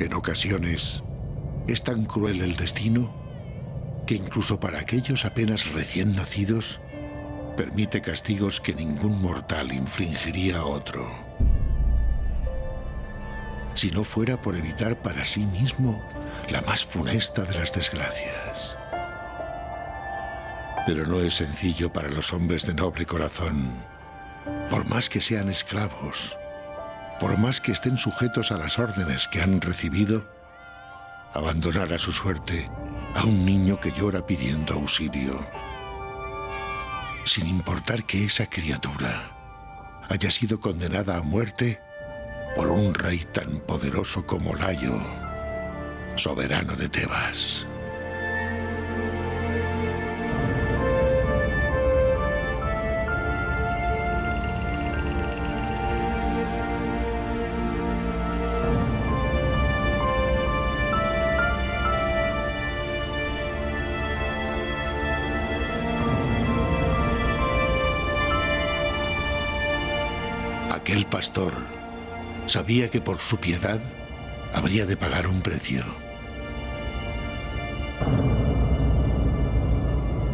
En ocasiones, es tan cruel el destino que incluso para aquellos apenas recién nacidos, permite castigos que ningún mortal infligiría a otro, si no fuera por evitar para sí mismo la más funesta de las desgracias. Pero no es sencillo para los hombres de noble corazón, por más que sean esclavos, por más que estén sujetos a las órdenes que han recibido, abandonar a su suerte a un niño que llora pidiendo auxilio, sin importar que esa criatura haya sido condenada a muerte por un rey tan poderoso como Layo, soberano de Tebas. Aquel pastor sabía que por su piedad habría de pagar un precio.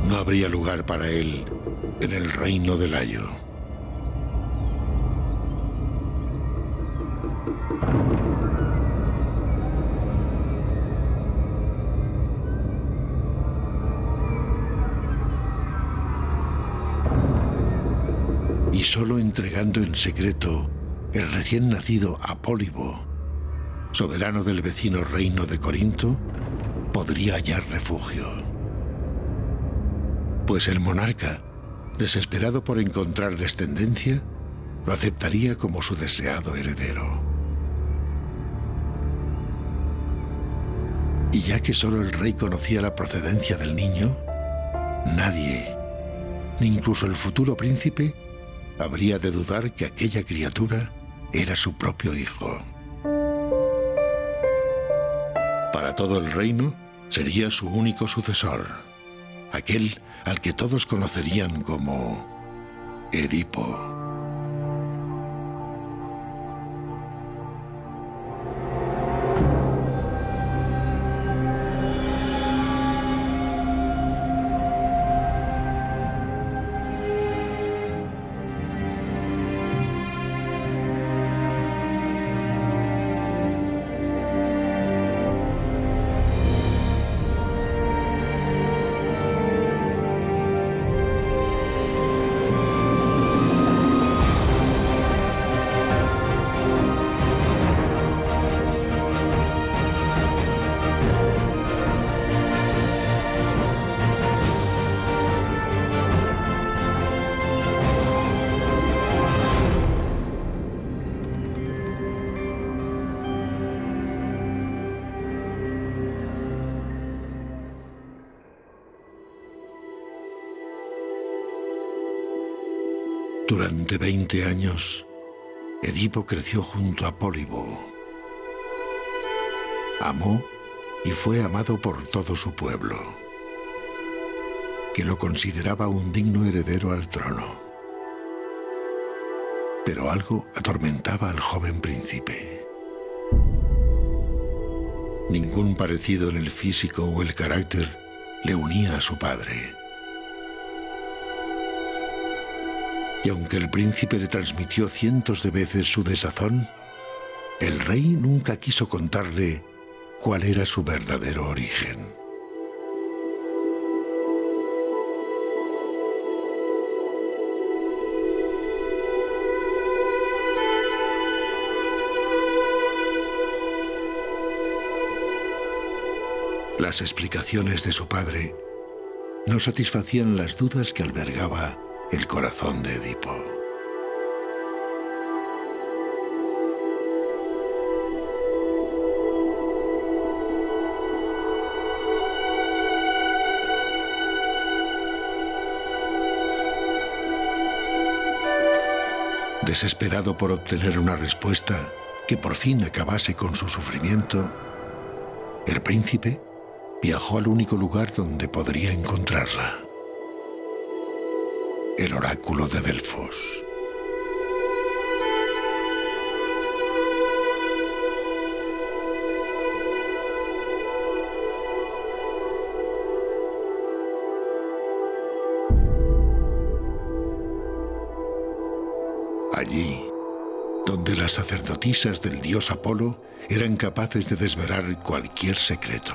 No habría lugar para él en el reino de Layo. Y solo entregando en secreto el recién nacido a Pólibo, soberano del vecino reino de Corinto, podría hallar refugio. Pues el monarca, desesperado por encontrar descendencia, lo aceptaría como su deseado heredero. Y ya que solo el rey conocía la procedencia del niño, nadie, ni incluso el futuro príncipe, habría de dudar que aquella criatura era su propio hijo. Para todo el reino sería su único sucesor, aquel al que todos conocerían como Edipo. Durante 20 años, Edipo creció junto a Pólibo. Amó y fue amado por todo su pueblo, que lo consideraba un digno heredero al trono. Pero algo atormentaba al joven príncipe. Ningún parecido en el físico o el carácter le unía a su padre. Y aunque el príncipe le transmitió cientos de veces su desazón, el rey nunca quiso contarle cuál era su verdadero origen. Las explicaciones de su padre no satisfacían las dudas que albergaba el corazón de Edipo. Desesperado por obtener una respuesta que por fin acabase con su sufrimiento, el príncipe viajó al único lugar donde podría encontrarla: el oráculo de Delfos. allí donde las sacerdotisas del dios Apolo eran capaces de desvelar cualquier secreto.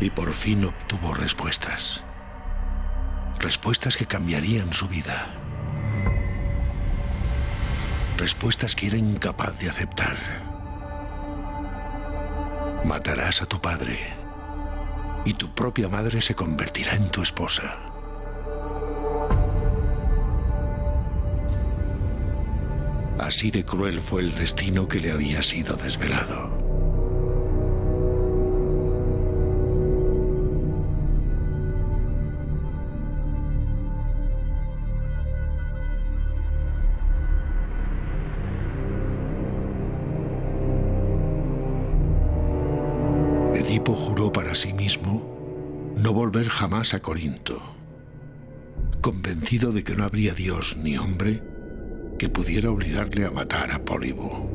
Y por fin obtuvo respuestas. Respuestas que cambiarían su vida. Respuestas que era incapaz de aceptar. Matarás a tu padre y tu propia madre se convertirá en tu esposa. Así de cruel fue el destino que le había sido desvelado. Edipo juró para sí mismo no volver jamás a Corinto, convencido de que no habría Dios ni hombre que pudiera obligarle a matar a Pólibo.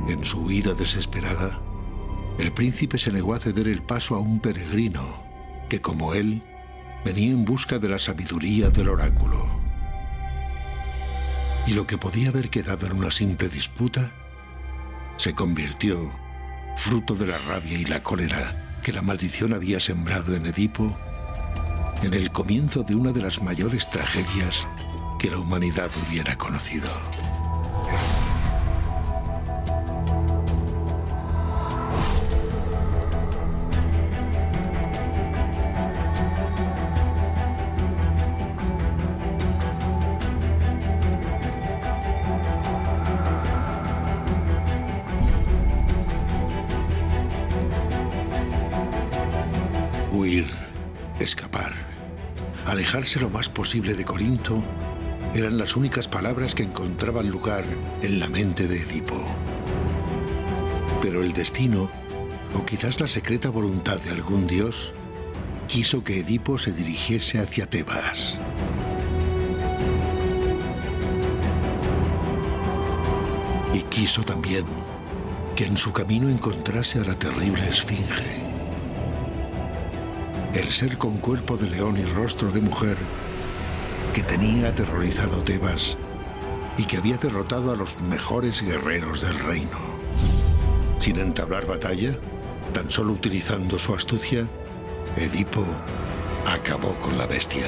En su huida desesperada, el príncipe se negó a ceder el paso a un peregrino que, como él, venía en busca de la sabiduría del oráculo. Y lo que podía haber quedado en una simple disputa se convirtió, fruto de la rabia y la cólera que la maldición había sembrado en Edipo, en el comienzo de una de las mayores tragedias que la humanidad hubiera conocido. Huir, escapar, alejarse lo más posible de Corinto eran las únicas palabras que encontraban lugar en la mente de Edipo. Pero el destino, o quizás la secreta voluntad de algún dios, quiso que Edipo se dirigiese hacia Tebas. Y quiso también que en su camino encontrase a la terrible Esfinge, el ser con cuerpo de león y rostro de mujer que tenía aterrorizado Tebas y que había derrotado a los mejores guerreros del reino. Sin entablar batalla, tan solo utilizando su astucia, Edipo acabó con la bestia.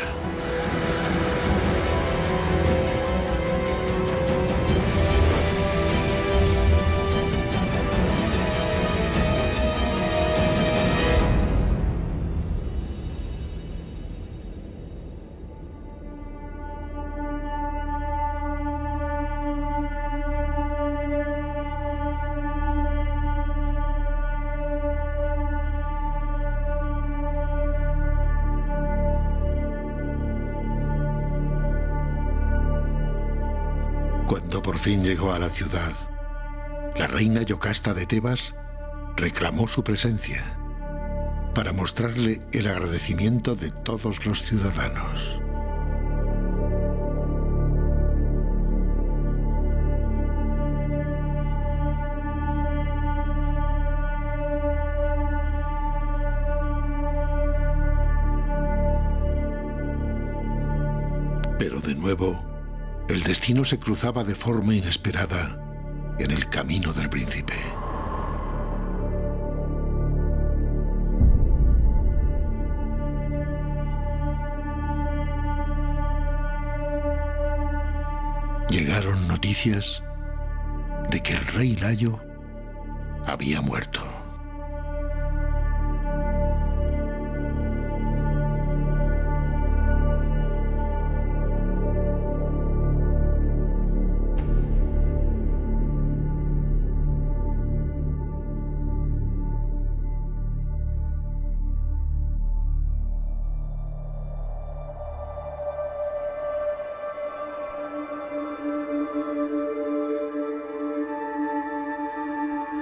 Cuando por fin llegó a la ciudad, la reina Yocasta de Tebas reclamó su presencia para mostrarle el agradecimiento de todos los ciudadanos. Pero de nuevo, el destino se cruzaba de forma inesperada en el camino del príncipe. llegaron noticias de que el rey Layo había muerto.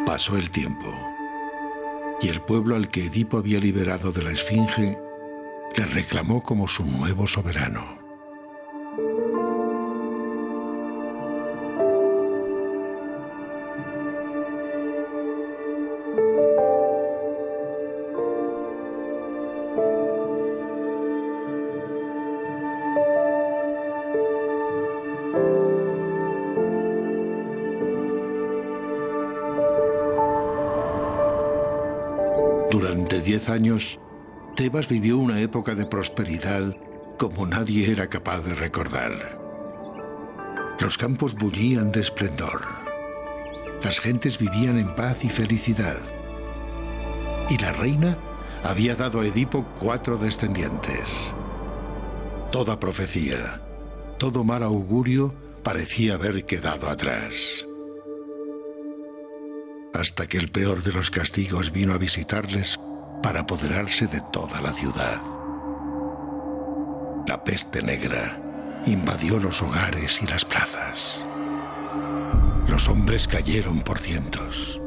Pasó el tiempo, y el pueblo al que Edipo había liberado de la Esfinge le reclamó como su nuevo soberano. Durante 10 años, Tebas vivió una época de prosperidad como nadie era capaz de recordar. Los campos bullían de esplendor. Las gentes vivían en paz y felicidad. Y la reina había dado a Edipo 4 descendientes. Toda profecía, todo mal augurio parecía haber quedado atrás. Hasta que el peor de los castigos vino a visitarles para apoderarse de toda la ciudad. La peste negra invadió los hogares y las plazas. Los hombres cayeron por cientos.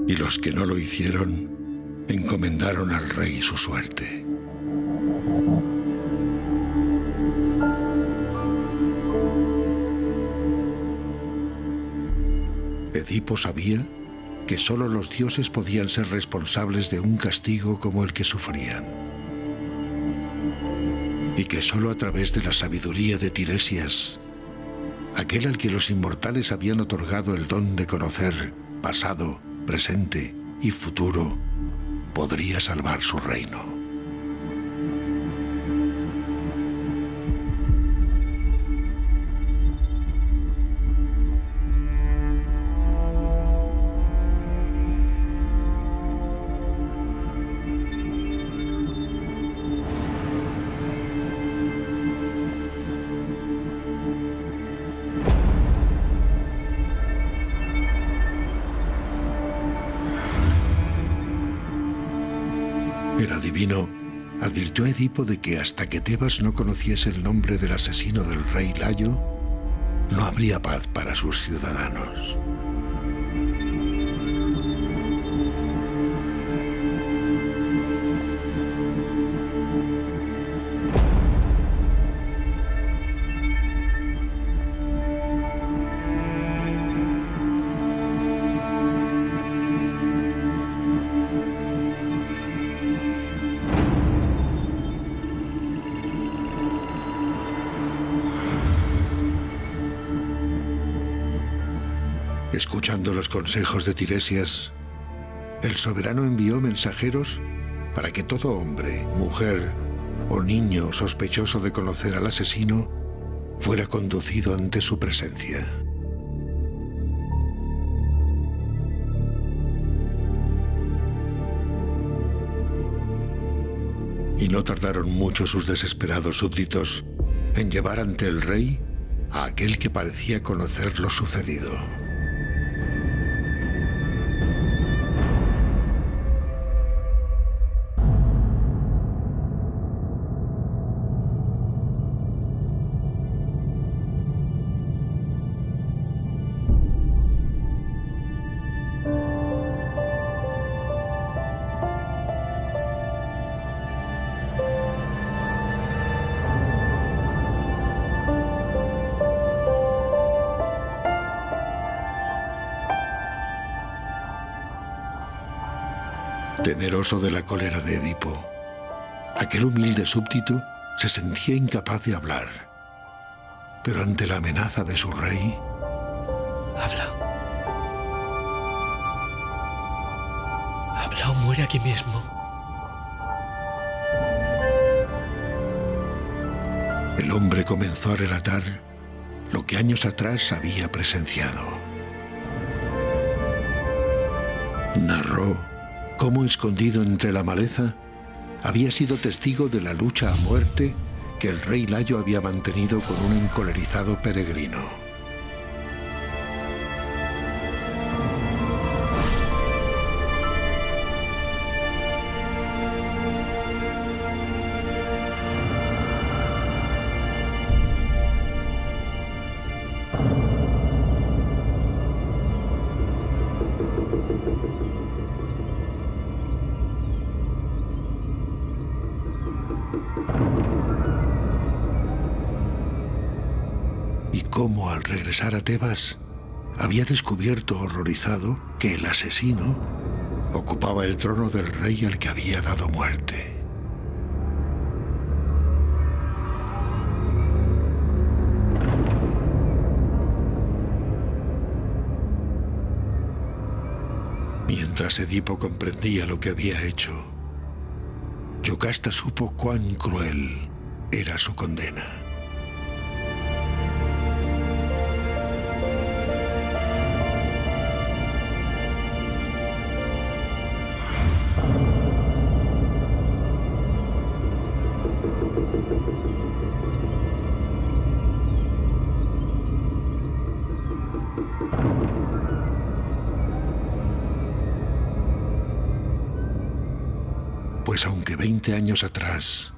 Y los que no lo hicieron encomendaron al rey su suerte. Edipo sabía que solo los dioses podían ser responsables de un castigo como el que sufrían. Y que solo a través de la sabiduría de Tiresias, aquel al que los inmortales habían otorgado el don de conocer pasado, presente y futuro, podría salvar su reino. El adivino advirtió a Edipo de que hasta que Tebas no conociese el nombre del asesino del rey Layo, no habría paz para sus ciudadanos. Escuchando los consejos de Tiresias, el soberano envió mensajeros para que todo hombre, mujer o niño sospechoso de conocer al asesino fuera conducido ante su presencia. Y no tardaron mucho sus desesperados súbditos en llevar ante el rey a aquel que parecía conocer lo sucedido. Temeroso de la cólera de Edipo, aquel humilde súbdito se sentía incapaz de hablar. Pero ante la amenaza de su rey... Habla. Habla o muere aquí mismo. el hombre comenzó a relatar lo que años atrás había presenciado. Narró cómo, escondido entre la maleza, había sido testigo de la lucha a muerte que el rey Layo había mantenido con un encolerizado peregrino. Cómo al regresar a Tebas había descubierto horrorizado que el asesino ocupaba el trono del rey al que había dado muerte. Mientras Edipo comprendía lo que había hecho, Yocasta supo cuán cruel era su condena. Pues aunque 20 años atrás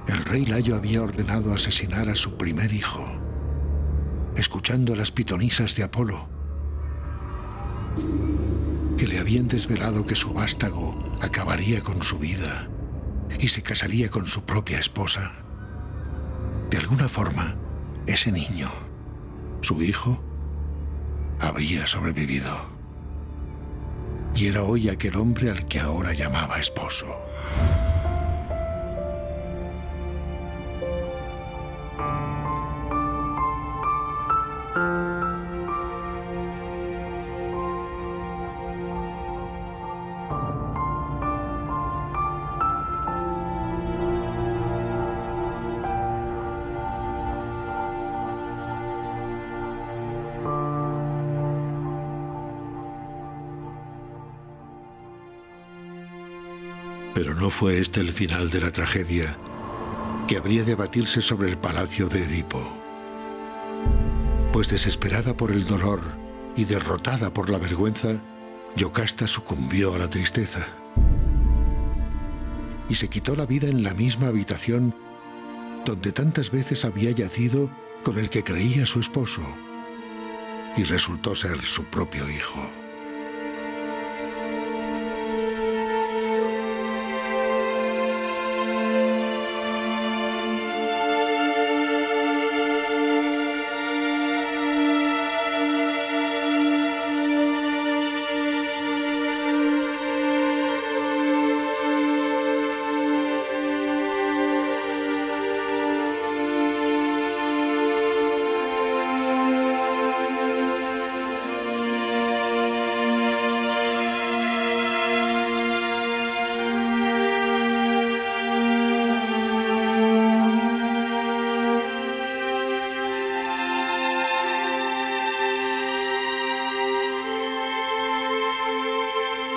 el rey Layo había ordenado asesinar a su primer hijo, escuchando las pitonisas de Apolo, que le habían desvelado que su vástago acabaría con su vida y se casaría con su propia esposa, de alguna forma, ese niño, su hijo, había sobrevivido. Y era hoy aquel hombre al que ahora llamaba esposo. Pero no fue este el final de la tragedia que habría de abatirse sobre el palacio de Edipo. Pues desesperada por el dolor y derrotada por la vergüenza, Yocasta sucumbió a la tristeza y se quitó la vida en la misma habitación donde tantas veces había yacido con el que creía su esposo, y resultó ser su propio hijo.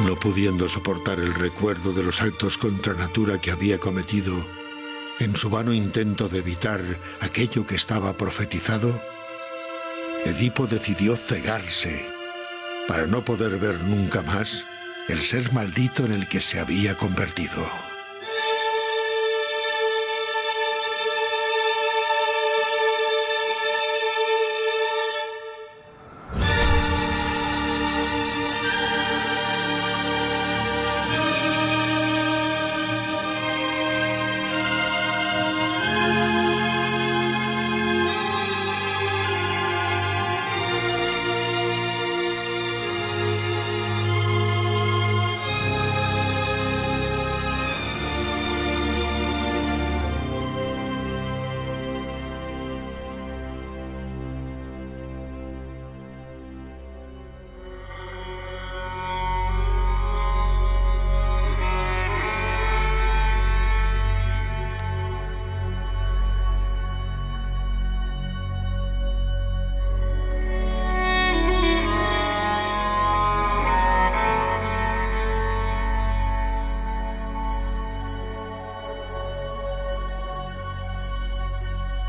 No pudiendo soportar el recuerdo de los actos contra natura que había cometido, en su vano intento de evitar aquello que estaba profetizado, Edipo decidió cegarse para no poder ver nunca más el ser maldito en el que se había convertido.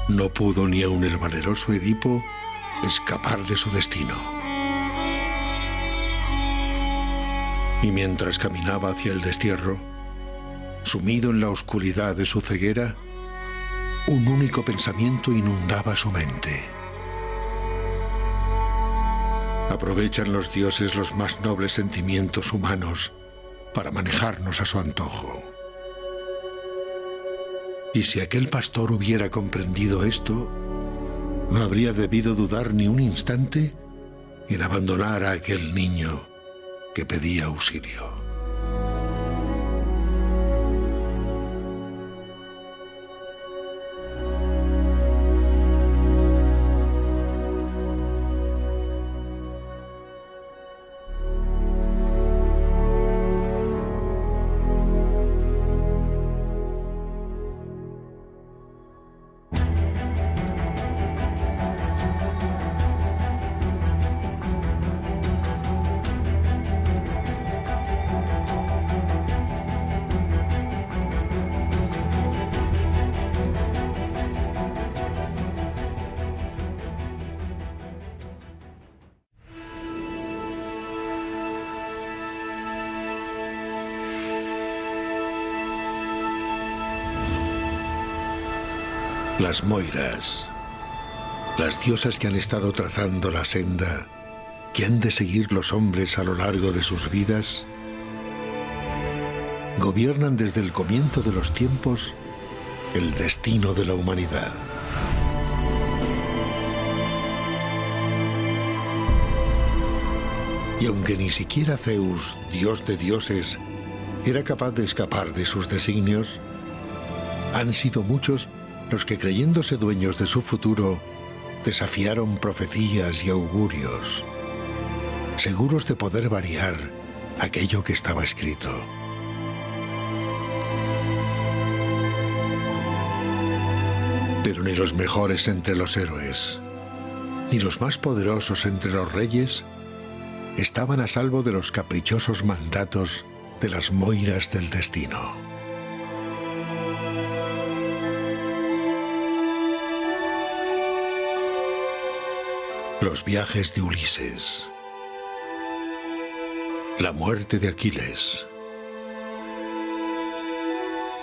No pudo ni aun el valeroso Edipo escapar de su destino. Y mientras caminaba hacia el destierro, sumido en la oscuridad de su ceguera, un único pensamiento inundaba su mente. Aprovechan los dioses los más nobles sentimientos humanos para manejarnos a su antojo. Y si aquel pastor hubiera comprendido esto, no habría debido dudar ni un instante en abandonar a aquel niño que pedía auxilio. Las Moiras, las diosas que han estado trazando la senda que han de seguir los hombres a lo largo de sus vidas, gobiernan desde el comienzo de los tiempos el destino de la humanidad. Y aunque ni siquiera Zeus, dios de dioses, era capaz de escapar de sus designios, han sido muchos los que, creyéndose dueños de su futuro, desafiaron profecías y augurios, seguros de poder variar aquello que estaba escrito. Pero ni los mejores entre los héroes, ni los más poderosos entre los reyes, estaban a salvo de los caprichosos mandatos de las Moiras del destino. Los viajes de Ulises, la muerte de Aquiles,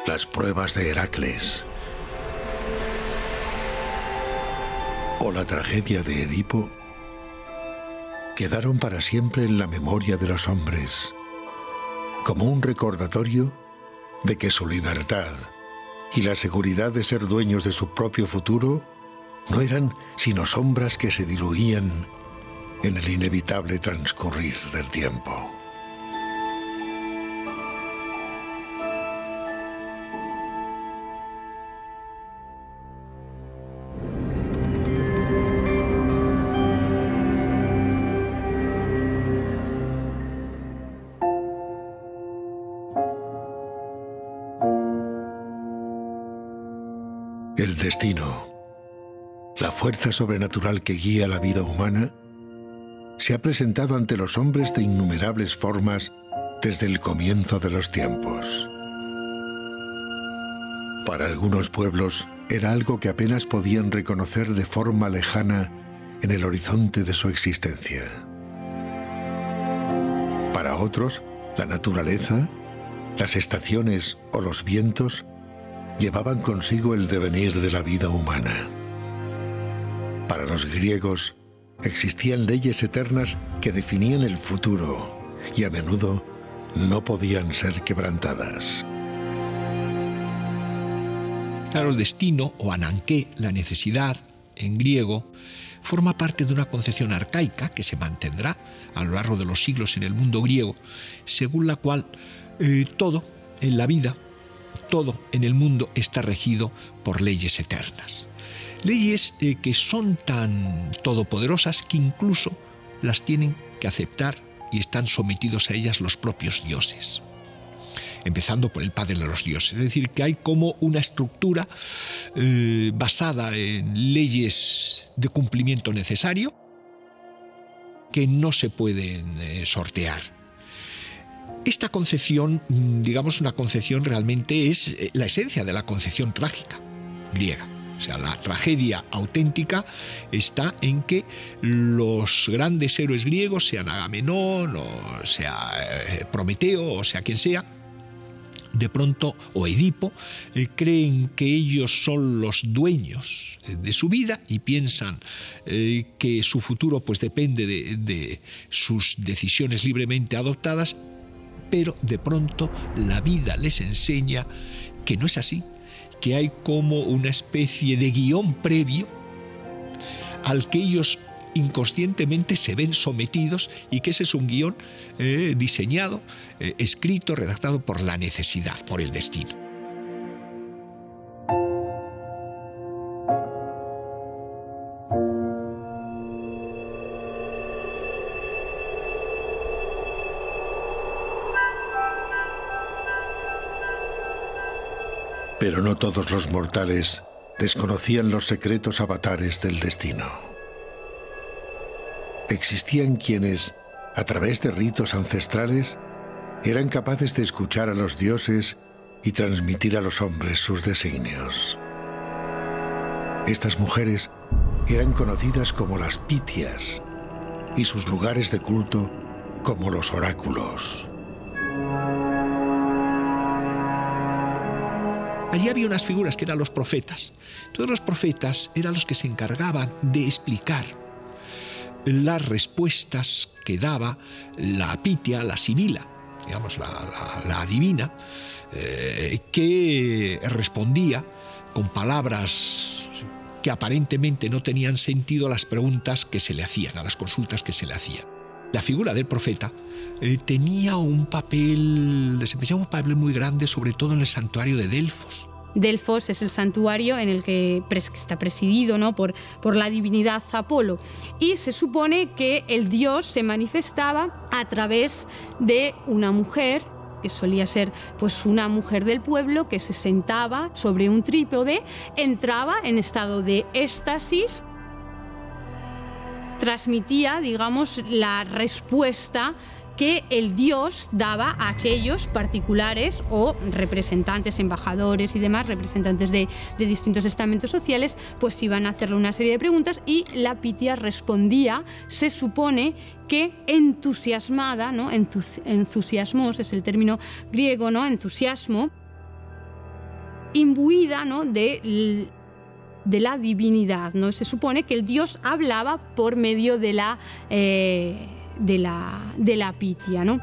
las pruebas de Heracles o la tragedia de Edipo quedaron para siempre en la memoria de los hombres, como un recordatorio de que su libertad y la seguridad de ser dueños de su propio futuro no eran sino sombras que se diluían en el inevitable transcurrir del tiempo. El destino, la fuerza sobrenatural que guía la vida humana, se ha presentado ante los hombres de innumerables formas desde el comienzo de los tiempos. Para algunos pueblos era algo que apenas podían reconocer de forma lejana en el horizonte de su existencia. Para otros, la naturaleza, las estaciones o los vientos llevaban consigo el devenir de la vida humana. Para los griegos existían leyes eternas que definían el futuro y a menudo no podían ser quebrantadas. Claro, el destino, o ananké, la necesidad, en griego, forma parte de una concepción arcaica que se mantendrá a lo largo de los siglos en el mundo griego, según la cual todo en la vida, todo en el mundo está regido por leyes eternas. Leyes que son tan todopoderosas que incluso las tienen que aceptar y están sometidos a ellas los propios dioses. Empezando por el padre de los dioses. Es decir, que hay como una estructura basada en leyes de cumplimiento necesario que no se pueden sortear. Esta concepción, digamos, una concepción realmente es la esencia de la concepción trágica griega. O sea, la tragedia auténtica está en que los grandes héroes griegos, sean Agamenón, o sea Prometeo, o sea quien sea, de pronto, o Edipo, creen que ellos son los dueños de su vida y piensan que su futuro pues depende de sus decisiones libremente adoptadas, pero de pronto la vida les enseña que no es así, que hay como una especie de guión previo al que ellos inconscientemente se ven sometidos y que ese es un guión diseñado, escrito, redactado por la necesidad, por el destino. Pero no todos los mortales desconocían los secretos avatares del destino. Existían quienes, a través de ritos ancestrales, eran capaces de escuchar a los dioses y transmitir a los hombres sus designios. Estas mujeres eran conocidas como las Pitias y sus lugares de culto como los oráculos. Allí había unas figuras que eran los profetas. Todos los profetas eran los que se encargaban de explicar las respuestas que daba la Pitia, la Sibila, digamos la adivina, que respondía con palabras que aparentemente no tenían sentido a las preguntas que se le hacían, a las consultas que se le hacían. La figura del profeta desempeñaba un papel muy grande, sobre todo en el santuario de Delfos. Delfos es el santuario en el que está presidido, ¿no?, por la divinidad Apolo, y se supone que el dios se manifestaba a través de una mujer, que solía ser pues una mujer del pueblo, que se sentaba sobre un trípode, entraba en estado de éxtasis, transmitía, digamos, la respuesta que el dios daba a aquellos particulares o representantes, embajadores y demás, representantes de distintos estamentos sociales, pues iban a hacerle una serie de preguntas y la Pitia respondía, se supone que entusiasmada, ¿no?, entusiasmos es el término griego, ¿no?, entusiasmo, imbuida, ¿no?, de la divinidad, ¿no? Se supone que el dios hablaba por medio de la Pitia, ¿no?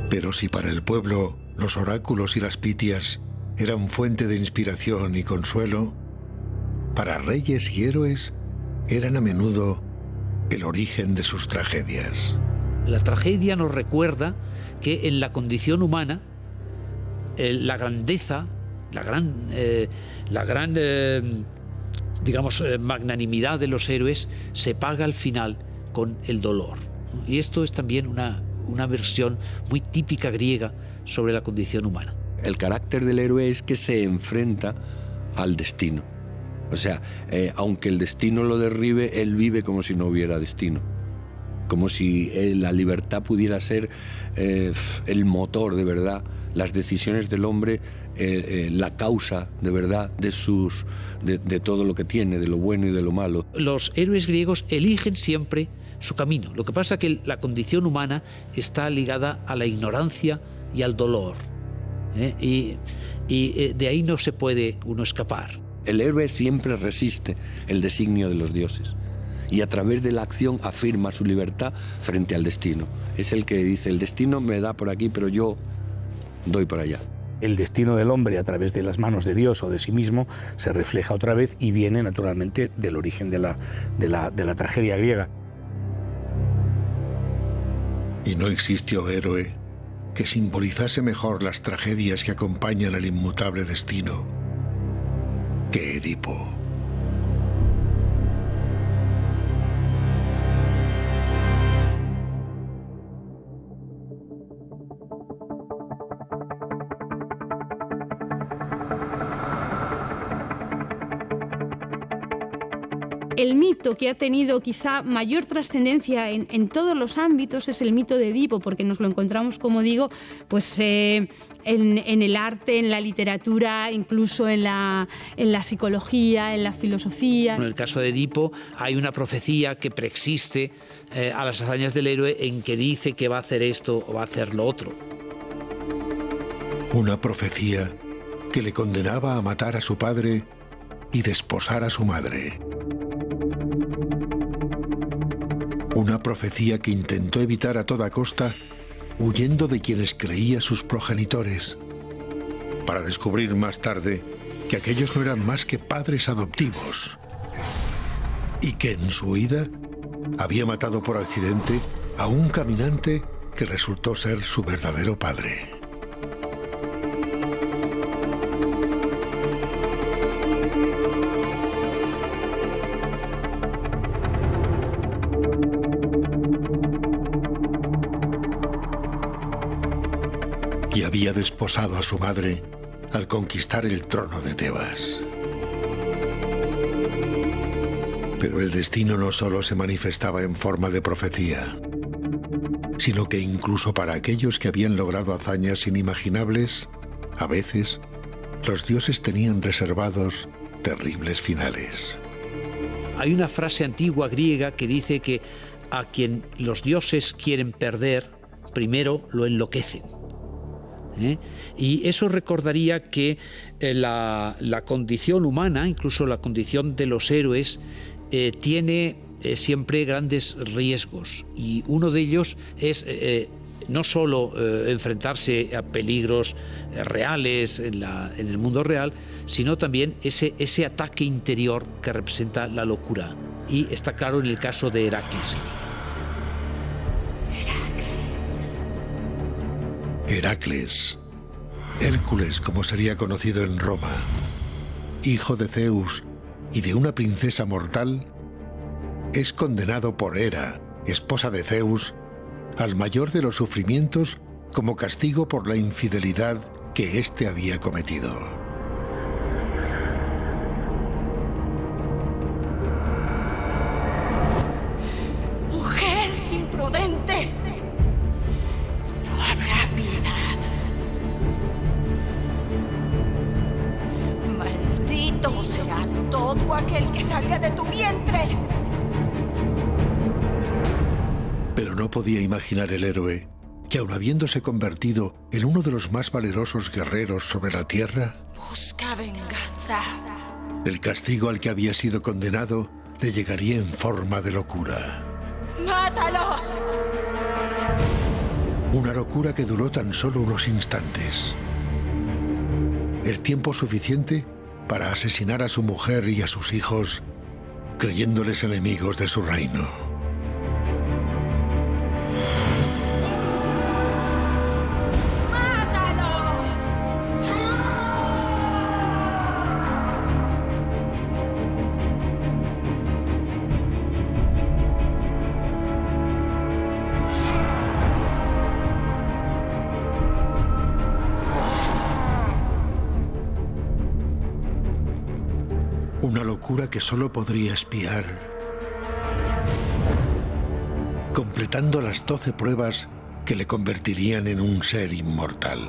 Pero si para el pueblo los oráculos y las Pitias eran fuente de inspiración y consuelo, para reyes y héroes eran a menudo el origen de sus tragedias. La tragedia nos recuerda que en la condición humana la grandeza, la gran magnanimidad de los héroes se paga al final con el dolor. Y esto es también una versión muy típica griega sobre la condición humana. El carácter del héroe es que se enfrenta al destino. O sea, aunque el destino lo derribe, él vive como si no hubiera destino. Como si la libertad pudiera ser el motor de verdad, las decisiones del hombre, la causa de verdad de todo lo que tiene, de lo bueno y de lo malo. Los héroes griegos eligen siempre su camino. Lo que pasa es que la condición humana está ligada a la ignorancia y al dolor. Y de ahí no se puede uno escapar. El héroe siempre resiste el designio de los dioses. Y a través de la acción afirma su libertad frente al destino. Es el que dice, el destino me da por aquí, pero yo doy por allá. El destino del hombre a través de las manos de Dios o de sí mismo se refleja otra vez y viene naturalmente del origen de la tragedia griega. Y no existió héroe que simbolizase mejor las tragedias que acompañan el inmutable destino que Edipo. El mito que ha tenido quizá mayor trascendencia en todos los ámbitos es el mito de Edipo, porque nos lo encontramos, como digo, pues en el arte, en la literatura, incluso en la psicología, en la filosofía. En el caso de Edipo hay una profecía que preexiste a las hazañas del héroe, en que dice que va a hacer esto o va a hacer lo otro. Una profecía que le condenaba a matar a su padre y desposar a su madre. Una profecía que intentó evitar a toda costa, huyendo de quienes creía sus progenitores, para descubrir más tarde que aquellos no eran más que padres adoptivos, y que en su huida había matado por accidente a un caminante que resultó ser su verdadero padre. Y había desposado a su madre al conquistar el trono de Tebas. Pero el destino no solo se manifestaba en forma de profecía, sino que incluso para aquellos que habían logrado hazañas inimaginables, a veces los dioses tenían reservados terribles finales. Hay una frase antigua griega que dice que a quien los dioses quieren perder, primero lo enloquecen. Y eso recordaría que la condición humana, incluso la condición de los héroes, tiene siempre grandes riesgos, y uno de ellos es no solo enfrentarse a peligros reales en el mundo real, sino también ese ataque interior que representa la locura. Y está claro en el caso de Heracles. Heracles, Hércules como sería conocido en Roma, hijo de Zeus y de una princesa mortal, es condenado por Hera, esposa de Zeus, al mayor de los sufrimientos como castigo por la infidelidad que éste había cometido. ¡Mujer imprudente! No habrá piedad. Maldito será todo aquel que salga de tu vientre. Pero no podía imaginar el héroe que, aun habiéndose convertido en uno de los más valerosos guerreros sobre la tierra, Busca venganza. el castigo al que había sido condenado le llegaría en forma de locura. ¡Mátalos! Una locura que duró tan solo unos instantes. El tiempo suficiente para asesinar a su mujer y a sus hijos, creyéndoles enemigos de su reino. Una locura que solo podría espiar, completando las 12 pruebas que le convertirían en un ser inmortal.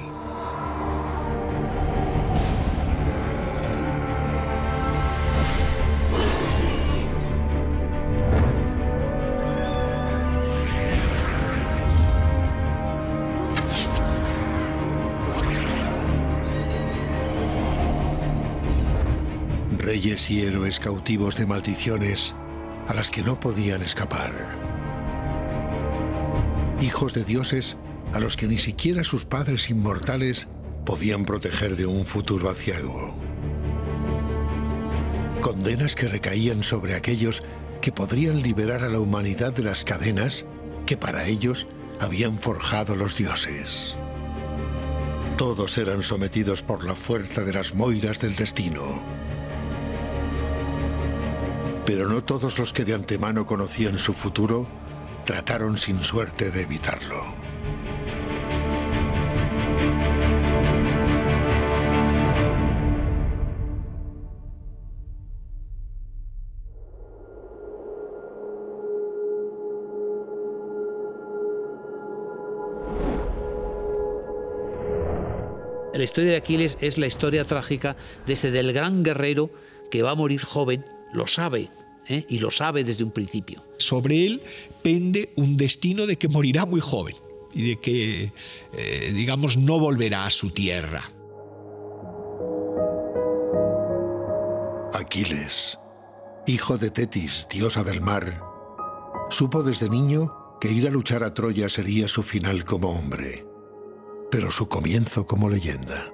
Reyes y héroes cautivos de maldiciones a las que no podían escapar. Hijos de dioses a los que ni siquiera sus padres inmortales podían proteger de un futuro aciago. Condenas que recaían sobre aquellos que podrían liberar a la humanidad de las cadenas que para ellos habían forjado los dioses. Todos eran sometidos por la fuerza de las moiras del destino. Pero no todos los que de antemano conocían su futuro trataron sin suerte de evitarlo. La historia de Aquiles es la historia trágica del gran guerrero que va a morir joven, lo sabe, y lo sabe desde un principio. Sobre él pende un destino de que morirá muy joven y de que, digamos, no volverá a su tierra. Aquiles, hijo de Tetis, diosa del mar, supo desde niño que ir a luchar a Troya sería su final como hombre, pero su comienzo como leyenda.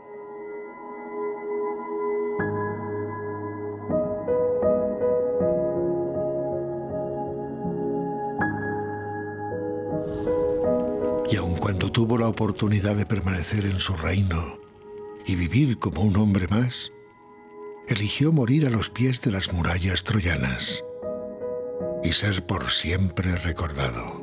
Y aun cuando tuvo la oportunidad de permanecer en su reino y vivir como un hombre más, eligió morir a los pies de las murallas troyanas y ser por siempre recordado.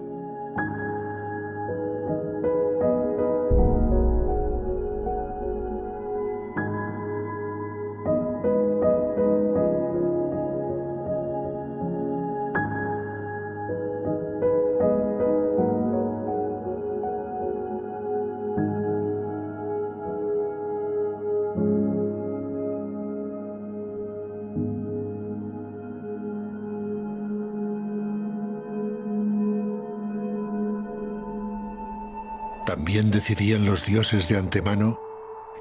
También decidían los dioses de antemano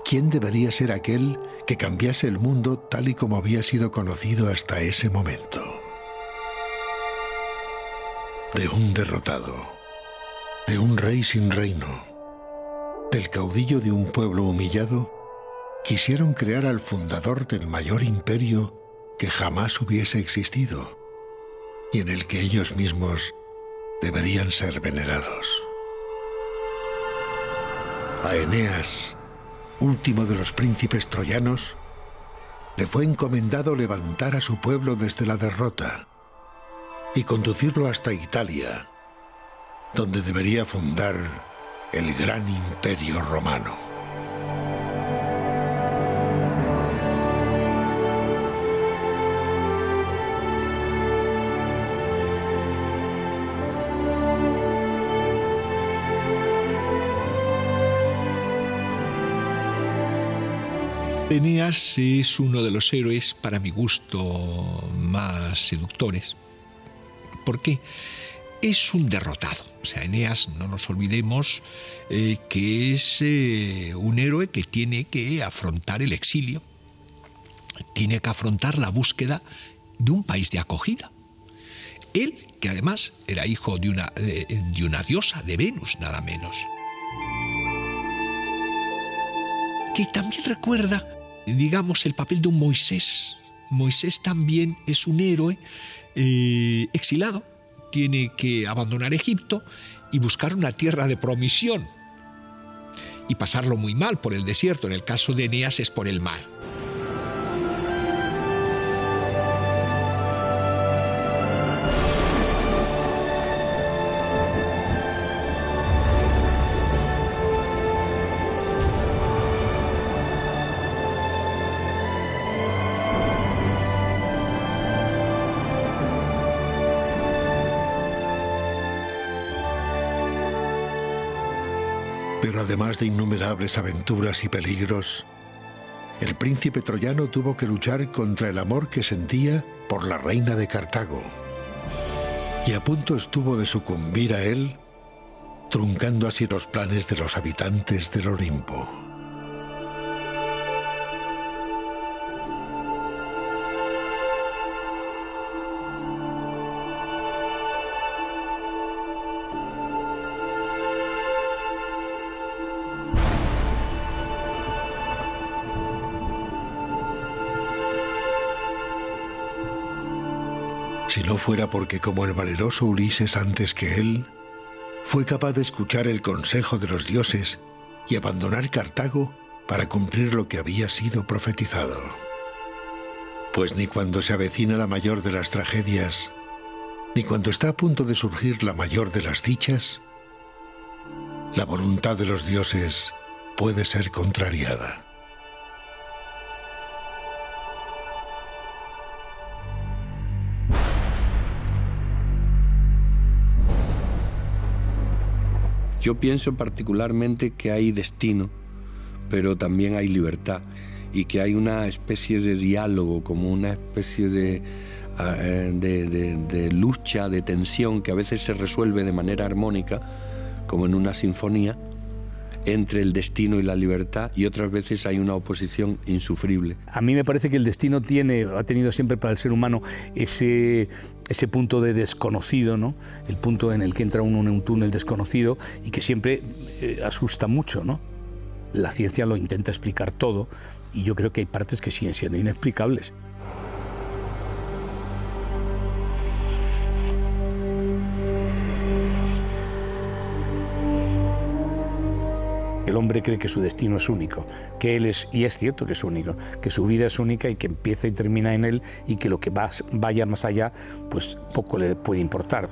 quién debería ser aquel que cambiase el mundo tal y como había sido conocido hasta ese momento. De un derrotado, de un rey sin reino, del caudillo de un pueblo humillado, quisieron crear al fundador del mayor imperio que jamás hubiese existido y en el que ellos mismos deberían ser venerados. A Eneas, último de los príncipes troyanos, le fue encomendado levantar a su pueblo desde la derrota y conducirlo hasta Italia, donde debería fundar el gran imperio romano. Eneas es uno de los héroes, para mi gusto, más seductores. ¿Por qué? Es un derrotado. O sea, Eneas, no nos olvidemos que es un héroe que tiene que afrontar el exilio, tiene que afrontar la búsqueda de un país de acogida. Él, que además era hijo de una diosa, de Venus, nada menos. Que también recuerda, digamos, el papel de un Moisés. Moisés también es un héroe exilado. Tiene que abandonar Egipto y buscar una tierra de promisión. Y pasarlo muy mal por el desierto. En el caso de Eneas es por el mar. Pero además de innumerables aventuras y peligros, el príncipe troyano tuvo que luchar contra el amor que sentía por la reina de Cartago. Y a punto estuvo de sucumbir a él, truncando así los planes de los habitantes del Olimpo. Si no fuera porque, como el valeroso Ulises antes que él, fue capaz de escuchar el consejo de los dioses y abandonar Cartago para cumplir lo que había sido profetizado. Pues ni cuando se avecina la mayor de las tragedias, ni cuando está a punto de surgir la mayor de las dichas, la voluntad de los dioses puede ser contrariada. Yo pienso particularmente que hay destino pero también hay libertad, y que hay una especie de diálogo, como una especie de lucha, de tensión, que a veces se resuelve de manera armónica, como en una sinfonía, entre el destino y la libertad, y otras veces hay una oposición insufrible. A mí me parece que el destino ha tenido siempre para el ser humano ese punto de desconocido, ¿no? El punto en el que entra uno en un túnel desconocido y que siempre asusta mucho, ¿no? La ciencia lo intenta explicar todo y yo creo que hay partes que siguen siendo inexplicables. El hombre cree que su destino es único, que él es, y es cierto que es único, que su vida es única y que empieza y termina en él, y que lo que vaya más allá, pues poco le puede importar.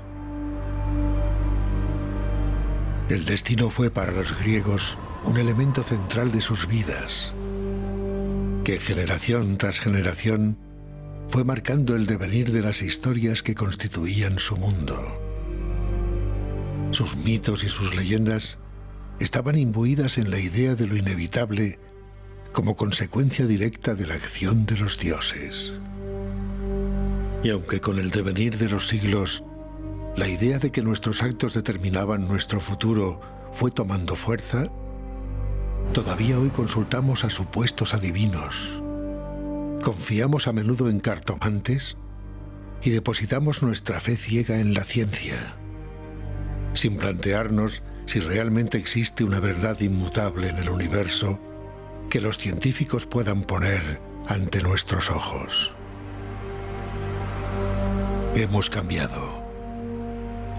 El destino fue para los griegos un elemento central de sus vidas, que generación tras generación fue marcando el devenir de las historias que constituían su mundo. Sus mitos y sus leyendas estaban imbuidas en la idea de lo inevitable como consecuencia directa de la acción de los dioses. Y aunque con el devenir de los siglos, la idea de que nuestros actos determinaban nuestro futuro fue tomando fuerza, todavía hoy consultamos a supuestos adivinos, confiamos a menudo en cartomantes y depositamos nuestra fe ciega en la ciencia, sin plantearnos si realmente existe una verdad inmutable en el universo que los científicos puedan poner ante nuestros ojos. Hemos cambiado.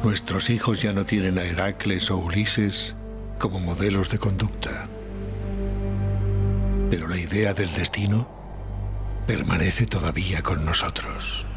Nuestros hijos ya no tienen a Heracles o Ulises como modelos de conducta. Pero la idea del destino permanece todavía con nosotros.